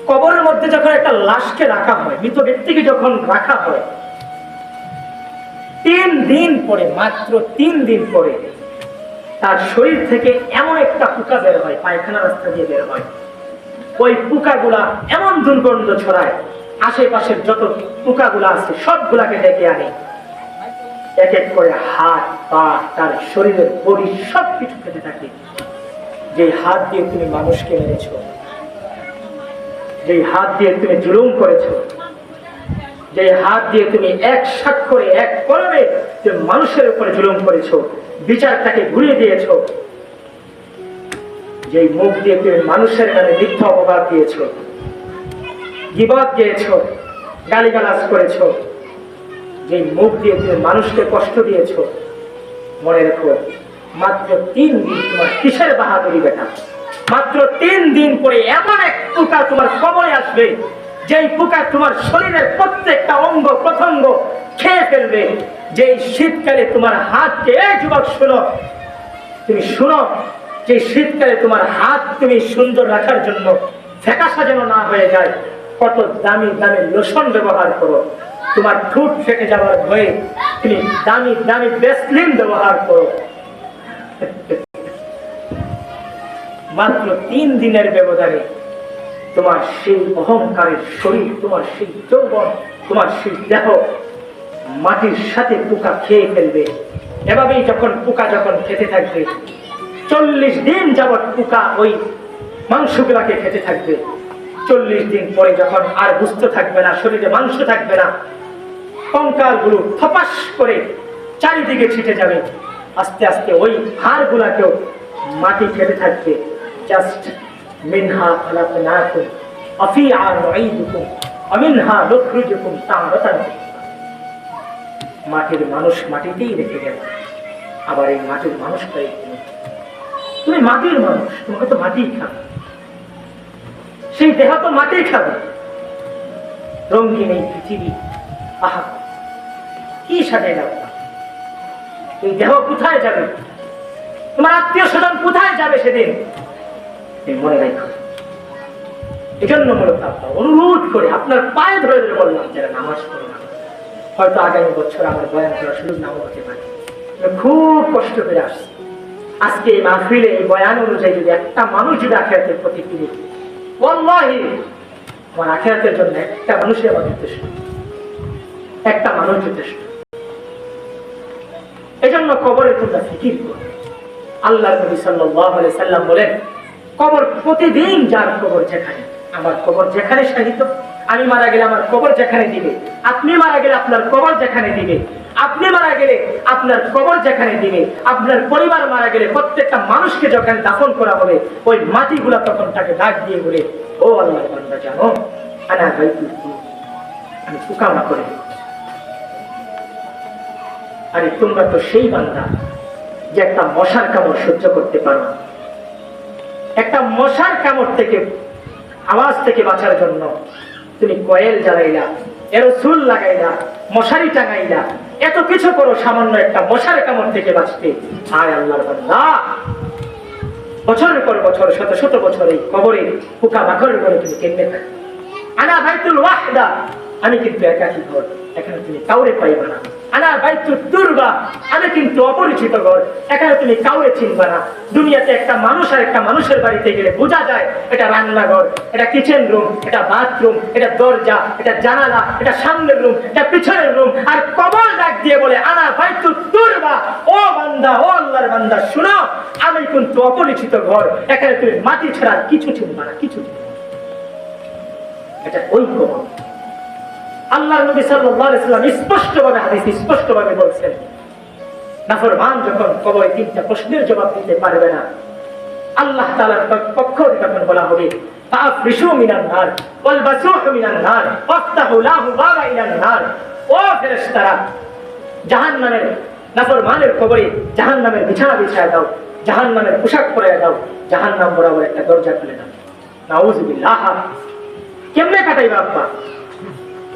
কবরের মধ্যে যখন একটা লাশকে রাখা হয়, মৃত ব্যক্তিকে যখন রাখা হয়, 3 দিন পরে, মাত্র 3 দিন পরে তার শরীর থেকে এমন একটা পোকা বের হয়, পায়খানা রাস্তা দিয়ে বের হয়। ওই পোকাগুলা এমন দুর্গন্ধ ছড়ায়, আশেপাশের যত পোকাগুলা আছে সবগুলাকে ডেকে আনে। এক এক করে হাত পা তার শরীরের বডি সবকিছু খেতে থাকে। যে হাত দিয়ে তুমি মানুষকে মেরেছো, যে হাত দিয়ে তুমি জুলুম করেছো, যে হাত দিয়ে তুমি এক স্বাক্ষরে এক কলমে তুমি মানুষের উপরে জুলুম করেছো, বিচারটাকে ঘুরিয়ে দিয়েছো, যে মুখ দিয়ে তুমি মানুষের নামে মিথ্যা অপবাদ দিয়েছো, গীবত দিয়েছো, গালিগালাজ করেছো, যে মুখ দিয়ে তুমি মানুষকে কষ্ট দিয়েছো, মনে রেখো মাত্র 3 দিন তোমার কিসের বাহাদুরি বেটা, মাত্র 3 দিন পরে এমন এক পোকা তোমার কবরে আসবে, যেই পোকা তোমার শরীরের প্রত্যেকটা অঙ্গ প্রত্যঙ্গ খেয়ে ফেলবে। যেই শীতকালে তোমার হাতকে, এই যুবক শোনো, তুমি শোনো, যে শীতকালে তোমার হাত তুমি সুন্দর রাখার জন্য ফ্যাকাশা যেন না হয়ে যায়, কত দামি দামি লোশন ব্যবহার করো। তোমার ঠোঁট ফেটে যাওয়ার ভয়ে তুমি দামি দামি ভ্যাসলিন ব্যবহার করো। মাত্র 3 দিনের ব্যবধানে তোমার সেই অহংকারের শরীর, তোমার সেই যৌবন, তোমার সেই দেহ মাটির সাথে পোকা খেয়ে ফেলবে। এভাবেই যখন পোকা যখন খেতে থাকবে, 40 দিন যাবৎ পোকা ওই মাংসগুলাকে খেতে থাকবে। 40 দিন পরে যখন আর বুঝতে থাকবে না, শরীরে মাংস থাকবে না, কঙ্কালগুলো থপাস করে চারিদিকে ছিটে যাবে। আস্তে আস্তে ওই হাড়গুলাকেও মাটি খেতে থাকবে। জাস্ট মিনহা খালাকনাকুম আফিআ নুঈদুকুম ওয়া মিনহা নুখরিজুকুম তারাতান। মাটির মানুষ মাটিতেই রেখে গেল, আবার এই মাটির মানুষটাই তুমি মাটির মানুষ, তোমাকে তো মাটিই খাবে, সেই দেহ তো মাটিই খাবে। রঙিন এই পৃথিবী, আহা কি সাজে যাবে, এই দেহ কোথায় যাবে, তোমার আত্মীয় স্বজন কোথায় যাবে সেদিন, মনে রাখো। এই জন্য মূলত আপনার অনুরোধ করে আপনার পায়ে ধরে ধরে বললাম, যারা নামাজ পড়ে না, হয়তো আগামী বছর আমার বয়ান করার সুযোগ নাও হতে পারে, খুব কষ্ট করে আসছে। আজকে এই মাহফিলে এই বয়ান অনুযায়ী যদি একটা মানুষ যদি আখিরাতের প্রতি ফিরে, ওয়াল্লাহি আমার আখিরাতের জন্য একটা মানুষই আমার যথেষ্ট, একটা মানুষ যথেষ্ট। এই জন্য কবরের তোমরা ফিকির করো। আল্লাহ নবী সাল্লাল্লাহু আলাইহি সাল্লাম বলেন, কবর প্রতিদিন যার কবর যেখানে, আমার কবর যেখানে সাহিত্য, আমি মারা গেলে আমার কবর যেখানে দিবে, আপনি মারা গেলে আপনার কবর যেখানে দিবে, আপনি মারা গেলে আপনার কবর যেখানে দিবে, আপনার পরিবার মারা গেলে প্রত্যেকটা মানুষকে যখন দাফন করা হবে, ওই মাটিগুলা তখন তাকে ডাক দিয়ে বলে, ও আল্লাহর বান্দা জানো, আনা বাইতুল, আমি পুকামা করে। আরে তোমরা তো সেই বান্দা যে একটা মশার কামড় সহ্য করতে পারো, একটা মশার কামড় থেকে, আওয়াজ থেকে বাঁচার জন্য তুমি কয়েল জ্বালাইলা, এরোসুল লাগাইলা, মশারি টাঙাইলা, এত কিছু করো সামান্য একটা মশার কামড় থেকে বাঁচতে। আয় আল্লাহর বান্দা, বছরের পর বছর, শত শত বছর এই কবরে পোকা মাকড় করে তুমি কেমনে থাকো। আনা বাইতুল ওয়াহদা, আমি কিন্তু একাকী ঘর, এখানে তুমি কাউরে পাইবা না। আনা বাইতুল দুরবা, আমি কিন্তু অপরিচিত ঘর, এখানে তুমি কাউরে চিনবা না। দুনিয়াতে একটা মানুষ আর একটা মানুষের বাড়িতে গেলে বোঝা যায় এটা রান্নাঘর, এটা কিচেন রুম, এটা বাথরুম, এটা দরজা, এটা জানালা, এটা সামনের রুম, এটা পিছনের রুম। আর কবর ডাক দিয়ে বলে, আনা বাইতুল দুরবা, ও বান্দা, ও আল্লাহর বান্দা শুনো, আমি কিন্তু অপরিচিত ঘর, এখানে তুমি মাটি ছাড়া কিছু চিনবা না, কিছু চিনবা না। এটা ওই কবর। আল্লাহর নবী সাল্লাল্লাহু আলাইহি ওয়াসাল্লাম স্পষ্টভাবে হাদিসে স্পষ্টভাবে বলেছেন, নাফরমান যখন কবরে 3টা প্রশ্নের জবাব দিতে পারবে না, আল্লাহ তাআলার পক্ষ থেকে তখন বলা হবে, তাফরিশু মিনান নার ওয়াল বাসুহু মিনান নার ওয়াফতাহু লাহু বাবা ইলান নার। ও ফেরেশতারা, জাহান্নামের নাফরমানের কবরে জাহান্নামের বিছানা বিছায়া দাও, জাহান্নামের পোশাক পরায়া দাও, জাহান্নাম বরাবর একটা দরজা খুলে দাও। নাউযুবিল্লাহ। কেমনে কাটাইবা আব্বা?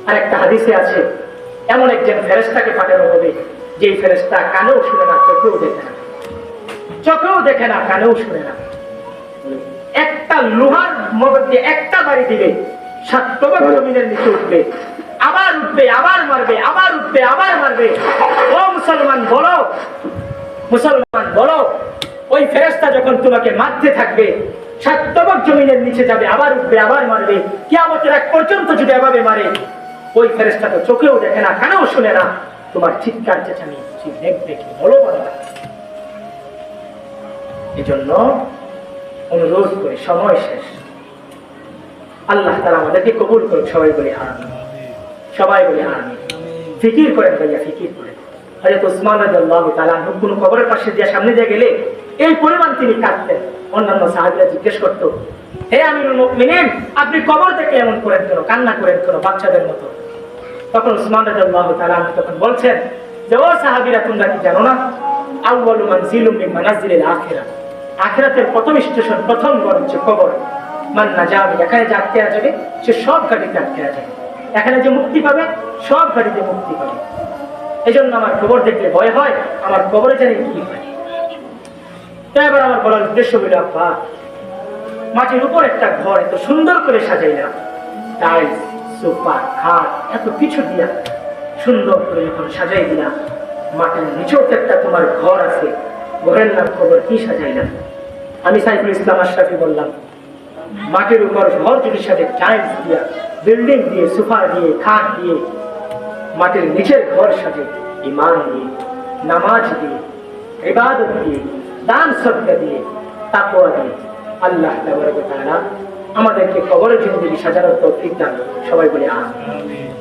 আর একটা হাদিসে আছে, এমন একজন ফেরেশতাকে পাঠানো হবে, যে ফেরেশতা কানেও শুনে না, চোখেও দেখে না, চোখেও দেখে না, কানেও শুনে না। একটা লোহার মধ্যে একটা বাড়ি দিবে, 7 তবক জমিনের নিচে উঠবে, আবার উঠবে, আবার মারবে, আবার উঠবে, আবার মারবে। ও মুসলমান বলো, মুসলমান বলো, ওই ফেরেশতা যখন তোমাকে মারতে থাকবে, 7 তবক জমিনের নিচে যাবে, আবার উঠবে, আবার মারবে, কিয়ামতের আগ পর্যন্ত যদি এভাবে মারে, ওই ফেরেশতা তো চোখেও দেখে না, কানেও শুনে না, তোমার চিৎকার চেঁচামেচি দেখবে কি? বলো বলো। এজন্য অনুরোধ করে, সময় শেষ। আল্লাহ তাআলা আমাদেরকে কবুল করুন। সবাই বলি আমিন, সবাই বলি আমিন। ফিকির করেন ভাইয়া, ফিকির করেন। হযরত ওসমান রাদিয়াল্লাহু তাআলা আনহু কোন কবরের পাশে দিয়ে সামনে দিয়ে গেলে এই পরিমাণ তিনি কাঁদতেন। অন্যান্য সাহাবীরা জিজ্ঞেস করতো, হে আমিরুল মুমিনিন, আপনি কবর দেখে এমন করেন কেন, কান্না করেন কেন বাচ্চাদের মতো? তখন ওসমান রাদিয়াল্লাহু তাআলা আনহু তখন বলছেন যে, ও সাহাবীরা, তোমরা কি জানো না, আউয়ালু মানজিলুম মিন মানাজিলিল আখিরাহ, আখিরাতের প্রথম স্টেশন, প্রথম ঘর হচ্ছে কবর। মান নাজামি, এখানে যে আটকে যাবে সে সব গাড়িতে আটকে যাবে, এখানে যে মুক্তি পাবে সব গাড়িতে মুক্তি পাবে। এই জন্য আমার কবর দেখলে ভয় হয়, আমার কবরে জানি কি হয়। তাই এবার আমার বলার উদ্দেশ্য হইল, আব্বা, মাটির উপর একটা ঘর এত সুন্দর করে সাজাইলাম, টাইলস, সোফা, খাট, এত কিছু দিয়া সুন্দর করে যখন সাজাই দিলাম, মাটির নিচেও তো একটা তোমার ঘর আছে, ঘরের নাম কবর, কি সাজাইলাম? আমি সাইফুল ইসলাম আশরাফি বললাম, মাটির উপর ঘর যদি সাথে টাইলস দিয়া, বিল্ডিং দিয়ে, সোফা দিয়ে, খাট দিয়ে, মাটির নিচের ঘর সাজে ঈমান দিয়ে, নামাজ দিয়ে, ইবাদত দিয়ে, দান সদকা দিয়ে, তাকওয়া দিয়ে, আল্লাহ তাবারক ওয়া তাআলা আমাদেরকে কবরের জিন্দেগি সাজানোর তৌফিক দান। সবাই বলে আমিন।